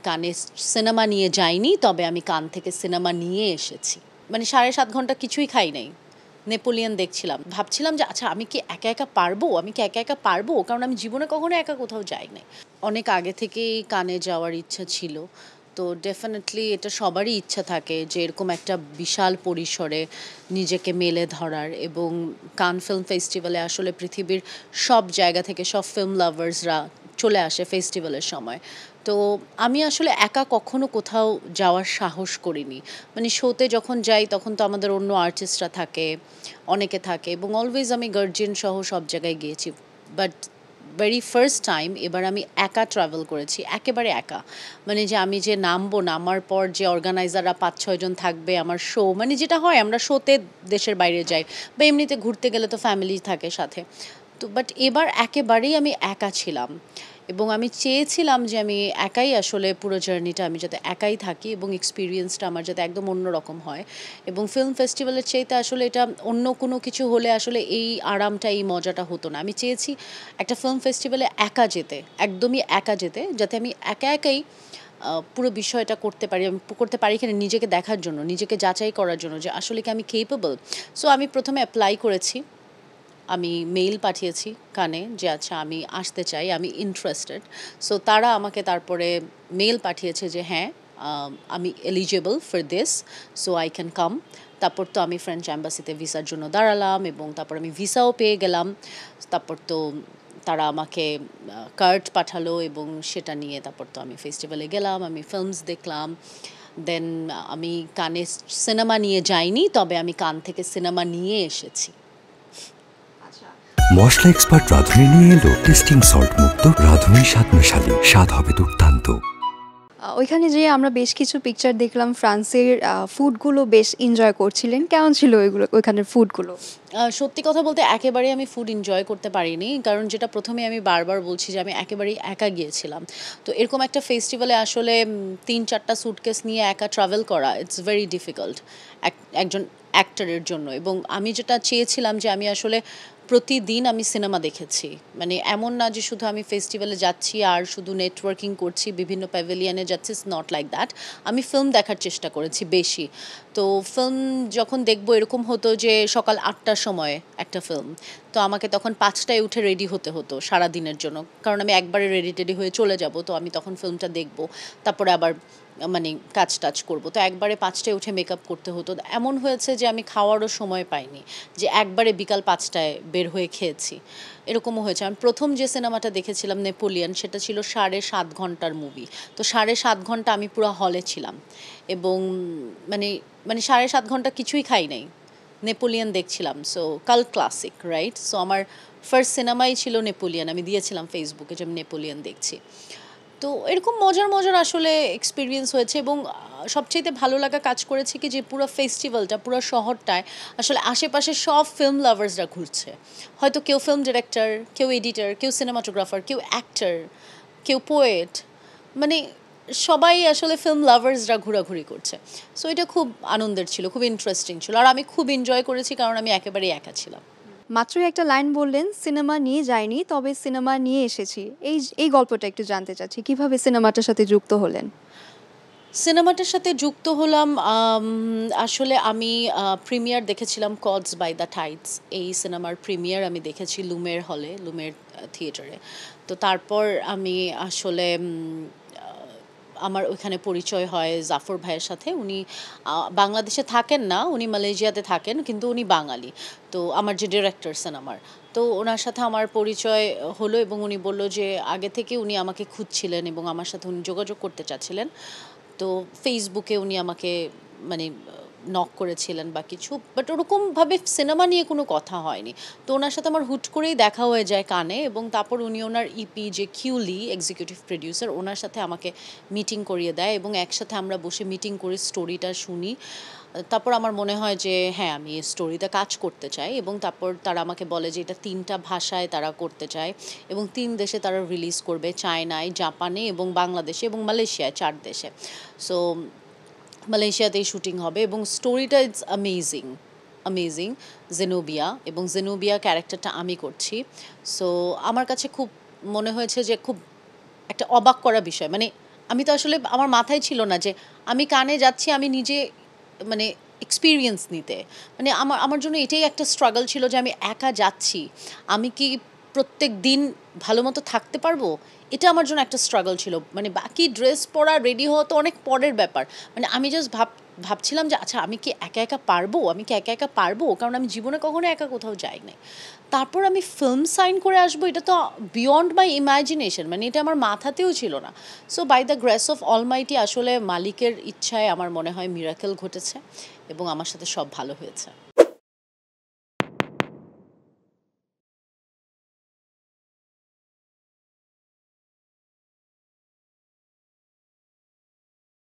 কানে সিনেমা নিয়ে যাইনি, তবে আমি কান থেকে সিনেমা নিয়ে এসেছি। মানে 7.5 ঘন্টা কিছুই খাই নাই, নেপোলিয়ন দেখছিলাম। ভাবছিলাম যে আচ্ছা আমি কি একা একা পারবো, কারণ আমি জীবনে কখনো একা কোথাও যাই নাই। অনেক আগে থেকেই কানে যাওয়ার ইচ্ছা ছিল। তো ডেফিনেটলি এটা সবারই ইচ্ছা থাকে যে এরকম একটা বিশাল পরিসরে নিজেকে মেলে ধরার, এবং কান ফিল্ম ফেস্টিভ্যালে আসলে পৃথিবীর সব জায়গা থেকে সব ফিল্ম লাভার্সরা চলে আসে ফেস্টিভ্যালের সময়। তো আমি আসলে একা কখনো কোথাও যাওয়ার সাহস করিনি। মানে শোতে যখন যাই তখন তো আমাদের অন্য আর্টিস্টরা থাকে, অনেকে থাকে, এবং অলওয়েজ আমি গার্জিয়ান সহ সব জায়গায় গিয়েছি। বাট ভেরি ফার্স্ট টাইম এবার আমি একা ট্রাভেল করেছি, একেবারে একা। মানে যে আমি যে নামার পর যে অর্গানাইজাররা 5-6 জন থাকবে, আমার শো, মানে যেটা হয় আমরা শোতে দেশের বাইরে যাই বা এমনিতে ঘুরতে গেলে তো ফ্যামিলি থাকে সাথে। তো বাট এবার একেবারেই আমি একা ছিলাম, এবং আমি চেয়েছিলাম যে আমি একাই আসলে পুরো জার্নিটা আমি যাতে একাই থাকি, এবং এক্সপিরিয়েন্সটা আমার যাতে একদম অন্যরকম হয়। এবং ফিল্ম ফেস্টিভ্যালের চাইতে আসলে এটা অন্য কোনো কিছু হলে আসলে এই আরামটা, এই মজাটা হতো না। আমি চেয়েছি একটা ফিল্ম ফেস্টিভ্যালে একা যেতে, একদমই একা যেতে, যাতে আমি একা একাই পুরো বিষয়টা করতে পারি। আমি করতে পারি কিনা নিজেকে দেখার জন্য, নিজেকে যাচাই করার জন্য যে আসলে কি আমি কেপেবল। সো আমি প্রথমে অ্যাপ্লাই করেছি, আমি মেইল পাঠিয়েছি কানে যে আচ্ছা আমি আসতে চাই, আমি ইন্টারেস্টেড। সো তারা আমাকে তারপরে মেইল পাঠিয়েছে যে হ্যাঁ, আমি eligible for this, so I can come. তারপর তো আমি ফ্রেঞ্চ অ্যাম্বাসিতে ভিসার জন্য দাঁড়ালাম, এবং তারপর আমি ভিসাও পেয়ে গেলাম। তারপর তো তারা আমাকে কার্ড পাঠালো, এবং সেটা নিয়ে তারপর তো আমি ফেস্টিভ্যালে গেলাম, আমি ফিল্মস দেখলাম। দেন আমি কানে সিনেমা নিয়ে যাইনি, তবে আমি কান থেকে সিনেমা নিয়ে এসেছি। মশলা এক্সপার্ট রাঁধুনি নিয়ে এলো টেস্টিং সল্ট মুক্ত রাঁধুনি স্বাদ মেশালি, স্বাদ হবে দুর্দান্ত। ওইখানে যেয়ে আমরা বেশ কিছু পিকচার দেখলাম, ফ্রান্সের ফুডগুলো বেশ এনজয় করছিলেন। কেমন ছিল ওইখানের ফুডগুলো? সত্যি কথা বলতে একেবারেই আমি ফুড এনজয় করতে পারিনি, কারণ যেটা প্রথমে আমি বারবার বলছি যে আমি একেবারেই একা গিয়েছিলাম। তো এরকম একটা ফেস্টিভ্যালে আসলে 3-4টা স্যুটকেস নিয়ে একা ট্রাভেল করা ইটস ভেরি ডিফিকাল্ট একজন অ্যাক্টরের জন্য। এবং আমি যেটা চেয়েছিলাম যে আমি আসলে প্রতিদিন আমি সিনেমা দেখেছি, মানে এমন না যে শুধু আমি ফেস্টিভ্যালে যাচ্ছি আর শুধু নেটওয়ার্কিং করছি, বিভিন্ন প্যাভিলিয়নে যাচ্ছি, ইটস নট লাইক দ্যাট। আমি ফিল্ম দেখার চেষ্টা করেছি বেশি। তো ফিল্ম যখন দেখবো এরকম হতো যে সকাল 8টার সময় একটা ফিল্ম, তো আমাকে তখন 5টায় উঠে রেডি হতে হতো সারা দিনের জন্য, কারণ আমি একবারে রেডি টেডি হয়ে চলে যাব। তো আমি তখন ফিল্মটা দেখবো, তারপরে আবার মানে কাজ টাজ করবো, তো একবারে 5টায় উঠে মেকআপ করতে হতো। এমন হয়েছে যে আমি খাওয়ারও সময় পাইনি, যে একবারে বিকাল 5টায় বের হয়ে খেয়েছি, এরকমও হয়েছে। আমি প্রথম যে সিনেমাটা দেখেছিলাম নেপোলিয়ন, সেটা ছিল 7.5 ঘন্টার মুভি। তো 7.5 ঘন্টা আমি পুরো হলে ছিলাম, এবং মানে মানে 7.5 ঘন্টা কিছুই খাই নাই, নেপোলিয়ন দেখছিলাম। So cult classic, right? So আমার ফার্স্ট সিনেমাই ছিল নেপোলিয়ন, আমি দিয়েছিলাম ফেসবুকে যে আমি নেপোলিয়ন দেখছি। তো এরকম মজার আসলে এক্সপিরিয়েন্স হয়েছে, এবং সবচেয়ে ভালো লাগা কাজ করেছে কি যে পুরো ফেস্টিভ্যালটা, পুরো শহরটায় আসলে আশেপাশে সব ফিল্ম লাভার্সরা ঘুরছে। হয়তো কেউ ফিল্ম ডিরেক্টর, কেউ এডিটর, কেউ সিনেমাটোগ্রাফার, কেউ অ্যাক্টর, কেউ পোয়েট, মানে সবাই আসলে ফিল্ম লাভার্সরা ঘোরাঘুরি করছে। সো এটা খুব আনন্দের ছিল, খুব ইন্টারেস্টিং ছিল, আর আমি খুব এনজয় করেছি কারণ আমি একেবারেই একা ছিলাম। মাত্রই একটা লাইন বললেন, সিনেমা নিয়ে যাইনি তবে সিনেমা নিয়ে এসেছি। এই গল্পটা একটু জানতে চাচ্ছি, কিভাবে সিনেমাটার সাথে যুক্ত হলেন? সিনেমাটার সাথে যুক্ত হলাম, আসলে আমি প্রিমিয়ার দেখেছিলাম কডস বাই দ্য টাইডস। এই সিনেমার প্রিমিয়ার আমি দেখেছি লুমের হলে, লুমের থিয়েটারে। তো তারপর আমি আসলে আমার ওইখানে পরিচয় হয় জাফর ভাইয়ের সাথে। উনি বাংলাদেশে থাকেন না, উনি মালয়েশিয়াতে থাকেন, কিন্তু উনি বাঙালি। তো আমার যে ডিরেক্টর সিনেমার, তো ওনার সাথে আমার পরিচয় হলো, এবং উনি বলল যে আগে থেকে উনি আমাকে খুঁজছিলেন এবং আমার সাথে উনি যোগাযোগ করতে চাচ্ছিলেন। তো ফেসবুকে উনি আমাকে মানে নক করেছিলেন বা কিছু, বাট ওরকমভাবে সিনেমা নিয়ে কোনো কথা হয়নি। তো ওনার সাথে আমার হুট করেই দেখা হয়ে যায় কানে, এবং তারপর উনি ওনার ইপি যে কিউলি এক্সিকিউটিভ প্রডিউসার, ওনার সাথে আমাকে মিটিং করিয়ে দেয়, এবং একসাথে আমরা বসে মিটিং করে স্টোরিটা শুনি। তারপর আমার মনে হয় যে হ্যাঁ আমি এই স্টোরিতে কাজ করতে চাই, এবং তারপর তারা আমাকে বলে যে এটা 3টা ভাষায় তারা করতে চায়, এবং 3 দেশে তারা রিলিজ করবে, চায়নায়, জাপানে এবং বাংলাদেশে এবং মালয়েশিয়ায়, 4 দেশে। সো মালয়েশিয়াতেই শুটিং হবে, এবং স্টোরিটা ইটস অ্যামেজিং, অ্যামেজিং। জেনোবিয়া, এবং জেনোবিয়া ক্যারেক্টারটা আমি করছি। সো আমার কাছে খুব মনে হয়েছে যে খুব একটা অবাক করা বিষয়, মানে আমি তো আসলে আমার মাথায় ছিল না যে আমি কানে যাচ্ছি আমি নিজে মানে এক্সপিরিয়েন্স নিতে, মানে আমার আমার জন্য এটাই একটা স্ট্রাগল ছিল যে আমি একা যাচ্ছি, আমি কি প্রত্যেক দিন ভালো মতো থাকতে পারবো, এটা আমার জন্য একটা স্ট্রাগল ছিল। মানে বাকি ড্রেস পরা রেডি হওয়া তো অনেক পরের ব্যাপার, মানে আমি জাস্ট ভাবছিলাম যে আচ্ছা আমি কি একা একা পারবো, আমি কি একা একা পারবো, কারণ আমি জীবনে কখনো একা কোথাও যাই নাই। তারপর আমি ফিল্ম সাইন করে আসবো, এটা তো বিয়ন্ড মাই ইমাজিনেশন, মানে এটা আমার মাথাতেও ছিল না। So by the grace of almighty আসলে মালিকের ইচ্ছায় আমার মনে হয় মিরাকেল ঘটেছে এবং আমার সাথে সব ভালো হয়েছে।